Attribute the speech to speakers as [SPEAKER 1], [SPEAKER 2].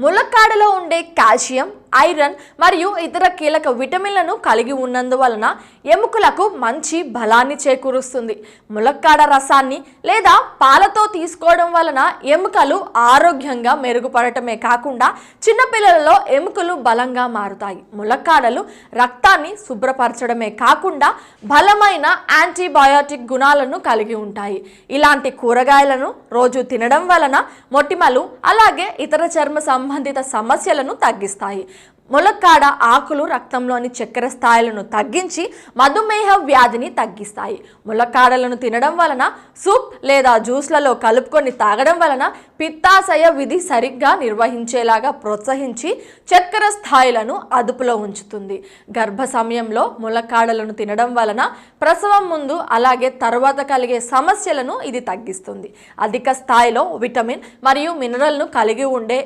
[SPEAKER 1] ములక్కాడలో ఉండే calcium, iron మరియు ఇతర కీలక విటమిన్లను కలిగి ఉన్నందువలన ఎముకలకు మంచి బలాన్ని చేకూరుస్తుంది. ములక్కాడ రసాన్ని లేదా పాలతో తీసుకోవడం వలన ఎముకలు ఆరోగ్యంగా మెరుగుపడటమే కాకుండా చిన్నపిల్లలలో ఎముకలు బలంగా మారుతాయి. ములక్కాడలు రక్తాన్ని శుభ్రపరచడమే కాకుండా బలమైన యాంటీబయాటిక్ గుణాలను కలిగి ఉంటాయి. ఇలాంటి కూరగాయలను రోజు తినడం వలన మొటిమలు అలాగే ఇతర చర్మ సంబంధిత సమస్యలను తగ్గిస్తాయి. ములక్కాడ ఆకులు రక్తంలోని చక్కెర స్థాయిలను తగ్గించి మధుమేహ వ్యాధిని తగ్గిస్తాయి. ములక్కాడలను తినడం వలన సూప్ లేదా జ్యూస్లలో కలుపుకొని తాగడం వలన పిత్తాశయ విధి సరిగ్గా నిర్వహించేలాగా ప్రోత్సహించి చక్కెర స్థాయిలను అదుపులో ఉంచుతుంది. గర్భ సమయంలో ములక్కాడలను తినడం వలన ప్రసవం ముందు అలాగే తర్వాత కలిగే సమస్యలను ఇది తగ్గిస్తుంది. అధిక స్థాయిలో విటమిన్ మరియు మినరల్ను కలిగి ఉండే